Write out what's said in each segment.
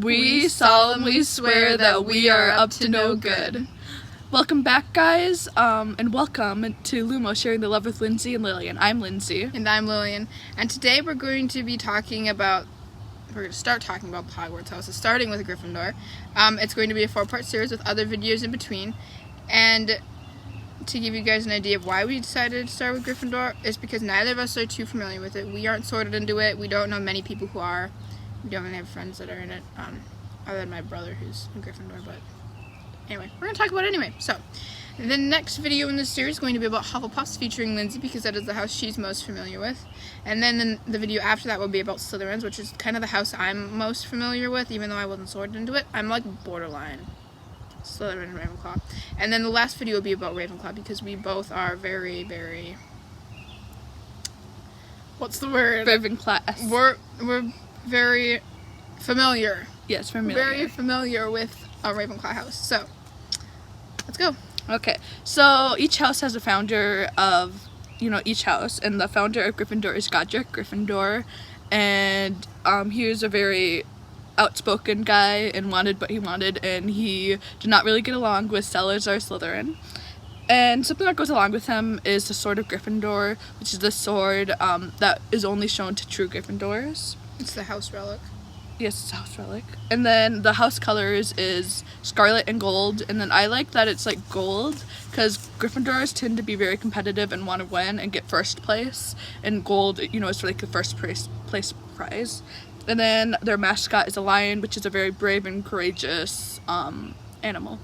We solemnly swear that we are up to no good. Welcome back, guys, and welcome to Lumos Sharing the Love with Lindsay and Lillian. I'm Lindsay. And I'm Lillian. And today we're going to start talking about Hogwarts Houses, starting with Gryffindor. It's going to be a 4-part series with other videos in between. And to give you guys an idea of why we decided to start with Gryffindor is because neither of us are too familiar with it. We aren't sorted into it. We don't know many people who are. We don't even have friends that are in it, other than my brother who's in Gryffindor, but anyway, we're going to talk about it anyway. So, the next video in this series is going to be about Hufflepuffs featuring Lindsay because that is the house she's most familiar with. And then the video after that will be about Slytherins, which is kind of the house I'm most familiar with, even though I wasn't sorted into it. I'm like borderline Slytherin and Ravenclaw. And then the last video will be about Ravenclaw because we both are very, very... What's the word? Ravenclaw. We're very familiar. Yes, familiar. Very familiar with our Ravenclaw house. So, let's go. Okay, so each house has a founder of, each house, and the founder of Gryffindor is Godric Gryffindor, and he was a very outspoken guy and wanted what he wanted, and he did not really get along with Salazar Slytherin. And something that goes along with him is the Sword of Gryffindor, which is the sword that is only shown to true Gryffindors. It's the house relic. Yes, it's a house relic. And then the house colors is scarlet and gold. And then I like that it's like gold because Gryffindors tend to be very competitive and want to win and get first place. And gold, is for like the first place prize. And then their mascot is a lion, which is a very brave and courageous animal.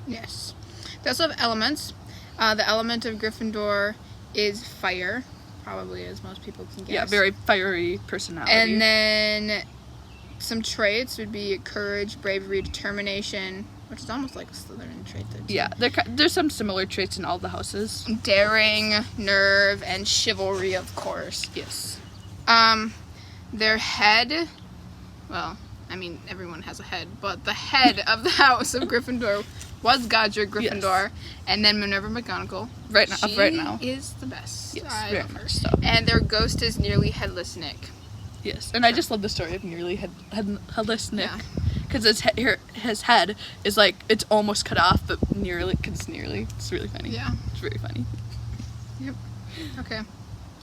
Yes. They also have elements. The element of Gryffindor is fire. Probably, as most people can guess. Yeah, very fiery personality. And then some traits would be courage, bravery, determination, which is almost like a Slytherin trait. Yeah, there's some similar traits in all the houses. Daring, nerve, and chivalry, of course. Yes. Their head, well, I mean, everyone has a head, but the head of the house of Gryffindor was Godric Gryffindor, yes. And then Minerva McGonagall. Right now. She is the best. Yes, I very love her. much so. And their ghost is nearly headless Nick. Yes, and I just love the story of nearly headless Nick. Yeah. Because his head is like, it's almost cut off, but nearly, because it's nearly. It's really funny. Yeah. It's very funny. Yep.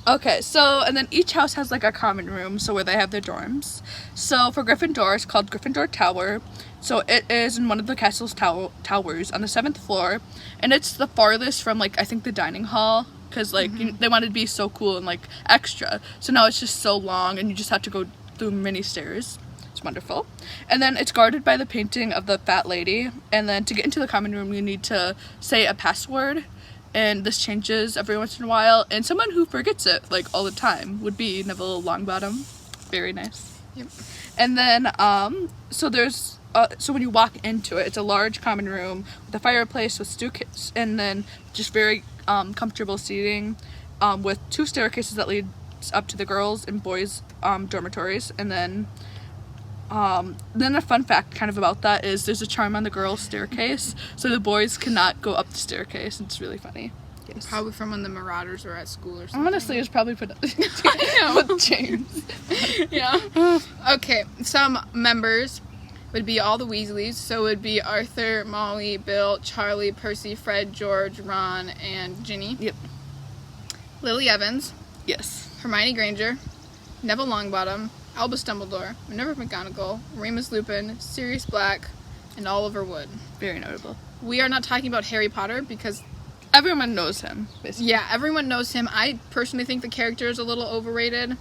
Okay, so, and then each house has like a common room, so where they have their dorms. So for Gryffindor, it's called Gryffindor Tower. So it is in one of the castle's towers on the 7th floor, and it's the farthest from like, I think the dining hall, because like they wanted to be so cool and like extra. So now it's just so long, and you just have to go through many stairs. It's wonderful. And then it's guarded by the painting of the fat lady, and then to get into the common room, you need to say a password. And this changes every once in a while. And someone who forgets it, like, all the time would be Neville Longbottom. Very nice. Yep. And then, so there's, so when you walk into it, it's a large common room with a fireplace with stew-kits, and then just very comfortable seating with 2 staircases that lead up to the girls' and boys' dormitories. And then a fun fact kind of about that is there's a charm on the girls' staircase, so the boys cannot go up the staircase. It's really funny. Yes. Probably from when the Marauders were at school or something. Honestly, it was probably put up with chains. Yeah. Okay, some members would be all the Weasleys, so it would be Arthur, Molly, Bill, Charlie, Percy, Fred, George, Ron, and Ginny. Yep. Lily Evans. Yes. Hermione Granger. Neville Longbottom. Albus Dumbledore, Minerva McGonagall, Remus Lupin, Sirius Black, and Oliver Wood. Very notable. We are not talking about Harry Potter because everyone knows him, basically. Yeah, everyone knows him. I personally think the character is a little overrated.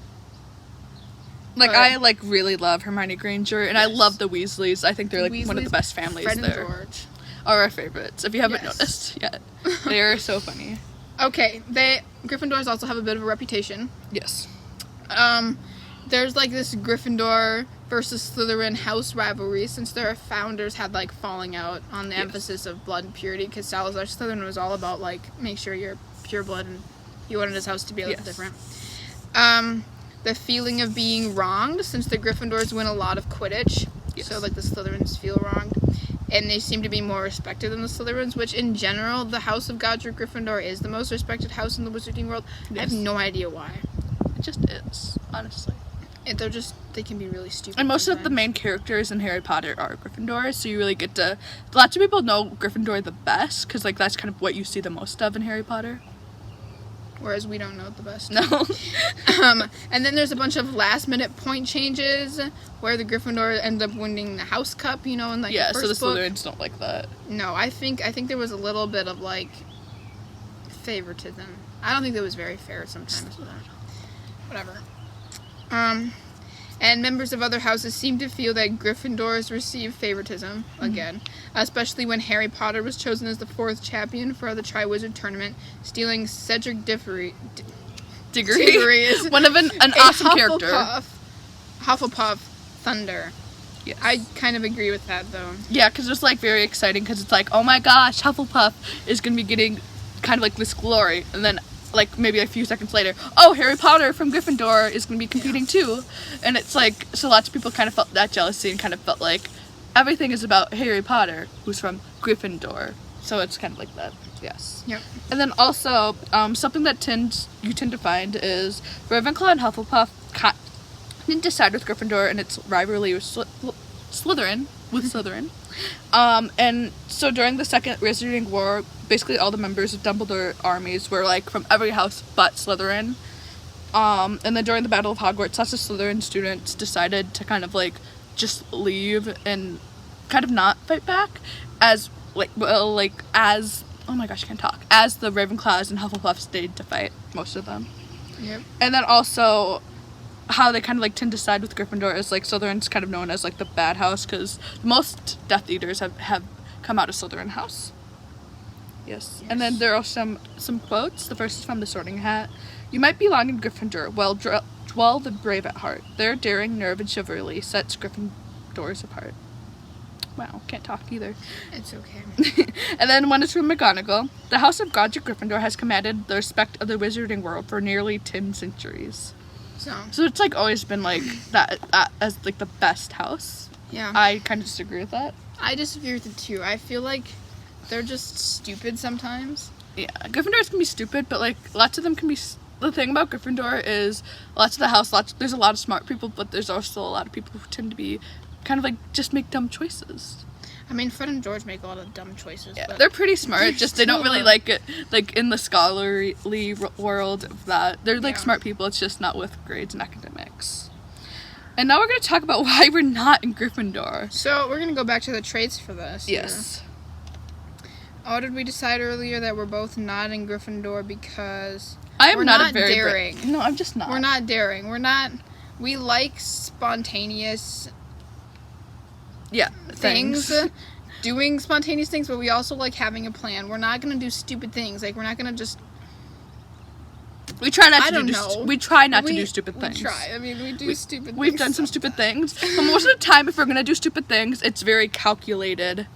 Like, I really love Hermione Granger, and yes. I love the Weasleys. I think they're like Weasleys, one of the best families Fred there. And George are our favorites, if you haven't noticed yet. They are so funny. Okay, Gryffindors also have a bit of a reputation. Yes. There's like this Gryffindor versus Slytherin house rivalry since their founders had like falling out on the emphasis of blood and purity, because Salazar Slytherin was all about like make sure you're pure blood, and he wanted his house to be a little different. The feeling of being wronged since the Gryffindors win a lot of Quidditch, so like the Slytherins feel wronged, and they seem to be more respected than the Slytherins, which in general the house of Godric Gryffindor is the most respected house in the wizarding world. Yes. I have no idea why. It just is, honestly. They're they can be really stupid. And most of the main characters in Harry Potter are Gryffindor, so you really get to... Lots of people know Gryffindor the best, because, like, that's kind of what you see the most of in Harry Potter. Whereas we don't know it the best. No. And then there's a bunch of last-minute point changes where the Gryffindor end up winning the House Cup, you know, in like Yeah, the so first the book. Slytherins don't like that. No, I think there was a little bit of like favoritism. I don't think that was very fair sometimes. But whatever. And members of other houses seem to feel that Gryffindors receive favoritism again, especially when Harry Potter was chosen as the 4th champion for the Triwizard Tournament, stealing Cedric Diggory is One of an awesome character. Hufflepuff Thunder. Yes. I kind of agree with that though. Yeah, because it's like very exciting because it's like, oh my gosh, Hufflepuff is going to be getting kind of like this glory. And then like maybe a few seconds later, oh, Harry Potter from Gryffindor is going to be competing too. And it's like, so lots of people kind of felt that jealousy and kind of felt like everything is about Harry Potter, who's from Gryffindor. So it's kind of like that. Yes. Yep. And then also, something that you tend to find is Ravenclaw and Hufflepuff didn't decide with Gryffindor and its rivalry with Slytherin. And so during the Second Wizarding War, basically all the members of Dumbledore armies were like from every house but Slytherin. And then during the Battle of Hogwarts, lots of Slytherin students decided to kind of like just leave and kind of not fight back as the Ravenclaws and Hufflepuff stayed to fight, most of them. Yep. And then also how they kind of like tend to side with Gryffindor is like Slytherin's kind of known as like the bad house because most Death Eaters have come out of Slytherin house. Yes. And then there are some quotes. The first is from the Sorting Hat. You might belong in Gryffindor. Well, dwell the brave at heart. Their daring, nerve, and chivalry sets Gryffindors apart. Wow, can't talk either. It's okay. And then one is from McGonagall. The House of Godric Gryffindor has commanded the respect of the wizarding world for nearly 10 centuries. So it's like always been like that as like the best house. Yeah. I kind of disagree with that. I disagree with it too. I feel like they're just stupid sometimes. Yeah, Gryffindors can be stupid, but like lots of them can be. The thing about Gryffindor is lots of the house. There's a lot of smart people, but there's also a lot of people who tend to be kind of like just make dumb choices. I mean, Fred and George make a lot of dumb choices. Yeah, but they're pretty smart. Just they don't really like it. Like in the scholarly world of that, they're like smart people. It's just not with grades and academics. And now we're going to talk about why we're not in Gryffindor. So we're going to go back to the traits for this. Yes. Oh, did we decide earlier that we're both not in Gryffindor because I am we're not not a very daring? No, I'm just not. We're not daring. We're not. We like spontaneous. Yeah, things. Doing spontaneous things, but we also like having a plan. We're not gonna do stupid things. Like we're not gonna just. We try not to do stupid things. We try. I mean, we do stupid things. We've done some stupid things, but most of the time, if we're gonna do stupid things, it's very calculated,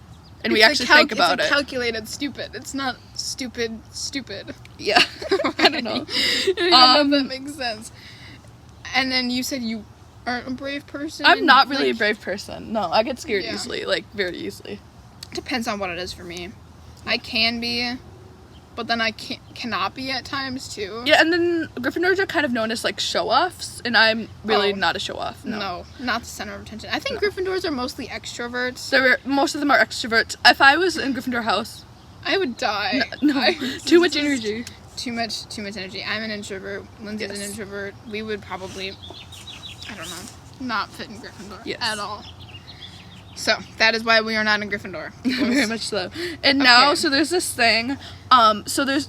and we actually think about it. It's calculated stupid. It's not stupid. Yeah, I don't know. I don't know if that makes sense. And then you said you aren't a brave person. I'm not really a brave person. No, I get scared easily, like very easily. Depends on what it is for me. I can be, but then I cannot be at times too. Yeah, and then Gryffindors are kind of known as like show-offs, and I'm really not a show-off. No, not the center of attention. I think Gryffindors are mostly extroverts. Most of them are extroverts. If I was in Gryffindor House, I would die. No, too much energy. Too much energy. I'm an introvert. Lindsay's an introvert. We would probably, I don't know, not fit in Gryffindor at all. So that is why we are not in Gryffindor. Very much so. And now, so there's this thing. So there's,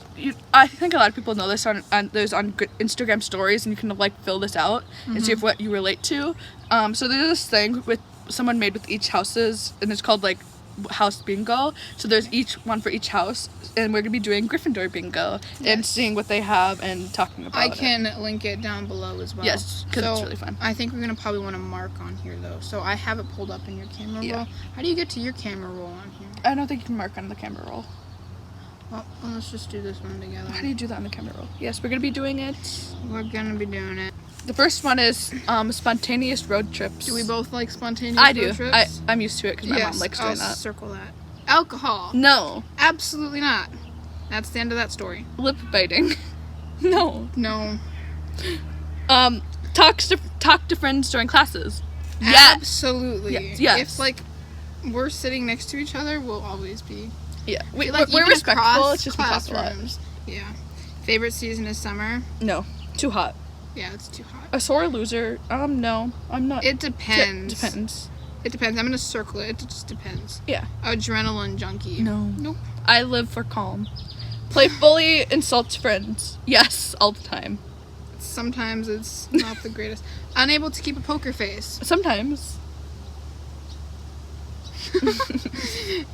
I think a lot of people know this there's on Instagram stories, and you can like fill this out and see if what you relate to. So there's this thing with someone made with each houses, and it's called like House Bingo. So there's each one for each house, and we're gonna be doing Gryffindor Bingo and seeing what they have and talking about it. I can link it down below as well. Yes, because it's really fun. I think we're gonna probably want to mark on here though. So I have it pulled up in your camera roll. How do you get to your camera roll on here? I don't think you can mark on the camera roll. Well, let's just do this one together. How do you do that on the camera roll? Yes, we're gonna be doing it. We're gonna be doing it. The first one is spontaneous road trips. Do we both like spontaneous road trips? I do. I'm used to it because my mom likes doing that. Circle that. Alcohol. No. Absolutely not. That's the end of that story. Lip biting. No. No. talk to friends during classes. Yes. Absolutely. Yes. If like we're sitting next to each other, we'll always be. Yeah. Like We're even respectful. across It's just we talk a lot. classrooms. Yeah. Favorite season is summer. No. Too hot. Yeah, it's too hot. A sore loser. No. I'm not. It depends. Depends. It depends. I'm gonna circle it. It just depends. Yeah. Adrenaline junkie. No. Nope. I live for calm. Playfully insults friends. Yes, all the time. Sometimes it's not the greatest. Unable to keep a poker face. Sometimes.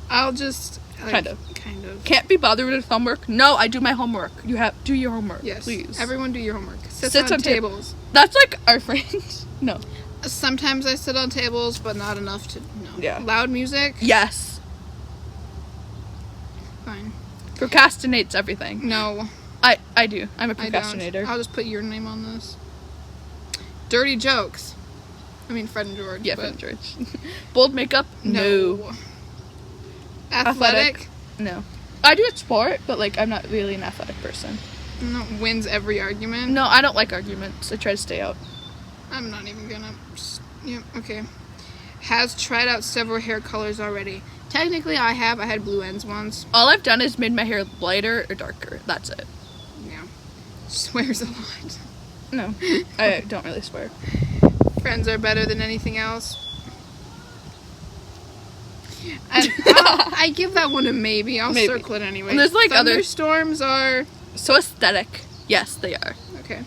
I'll just Kind of. Kind of. Can't be bothered with homework. No, I do my homework. You have do your homework, Yes. please. Everyone do your homework. Sit Sits on on tables. That's like our friend. No. Sometimes I sit on tables, but not enough to. No. Yeah. Loud music. Yes. Fine. Procrastinates everything. No. I do. I'm a I procrastinator. don't. I'll just put your name on this. Dirty jokes. I mean, Fred and George. Yeah, but Fred and George. Bold makeup? no. Athletic. No. I do at sport, but like I'm not really an athletic person. No. Wins every argument. No, I don't like arguments. I try to stay out. I'm not even gonna. Yeah. Okay. Has tried out several hair colors already. Technically, I have. I had blue ends once. All I've done is made my hair lighter or darker. That's it. Yeah. Swears a lot. No, I don't really swear. Friends are better than anything else. And I give that one a maybe. I'll Maybe. circle it anyway. And there's, like, other- thunderstorms are So aesthetic. Yes, they are. okay.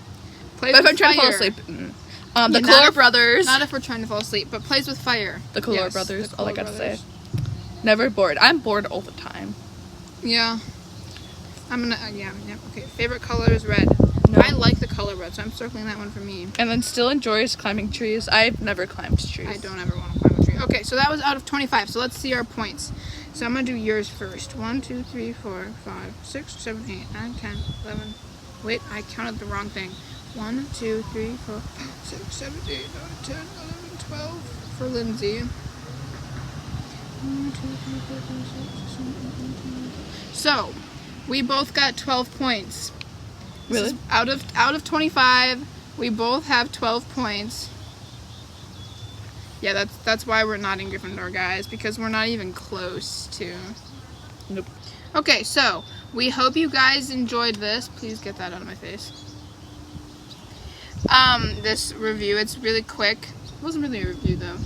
Plays But if with I'm trying to fall fire. asleep, the Yeah, not Clore if- Brothers. Not if we're trying to fall asleep, but plays with fire. The Clore Yes, Brothers. the All I Clore gotta Brothers. say. Never bored. I'm bored all the time. Yeah. I'm gonna. Yeah. Okay. Favorite color is red. No. I like the color red, so I'm circling that one for me. And then still enjoys climbing trees. I've never climbed trees. I don't ever want to climb a tree. Okay, so that was out of 25. So let's see our points. So I'm gonna do yours first. 1, 2, 3, 4, 5, 6, 7, 8, 9, 10, 11. Wait, I counted the wrong thing. 1, 2, 3, 4, 5, 6, 7, 8, 9, 10, 11, 12 for Lindsay. 1, 2, 3, 4, 5, 6, 7, 8, 9, 10, 11. So we both got 12 points. This Really? is out of 25, we both have 12 points. Yeah, that's why we're not in Gryffindor, guys, because we're not even close to. Nope. Okay, so we hope you guys enjoyed this. Please get that out of my face. This review, it's really quick. It wasn't really a review though.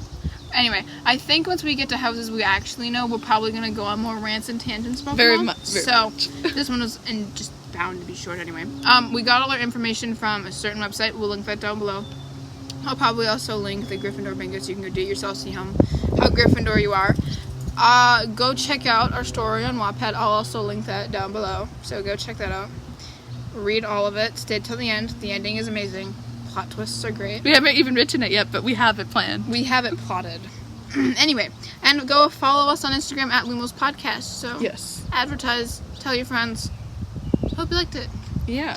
Anyway, I think once we get to houses we actually know, we're probably gonna go on more rants and tangents about Very them. much. So this one was just bound to be short anyway. We got all our information from a certain website. We'll link that down below. I'll probably also link the Gryffindor Bingo so you can go do it yourself, see how Gryffindor you are. Go check out our story on Wattpad. I'll also link that down below. So go check that out. Read all of it. Stay till the end. The ending is amazing. Plot twists are great. We haven't even written it yet, but we have it planned. We have it plotted. Anyway, and go follow us on Instagram at Lumos Podcast. So Yes. advertise, tell your friends. Hope you liked it. Yeah.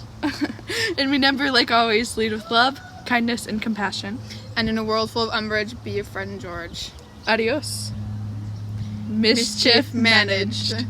And remember, like always, lead with love, kindness, and compassion. And in a world full of Umbridge, be a Fred and George. Adios. Mischief managed.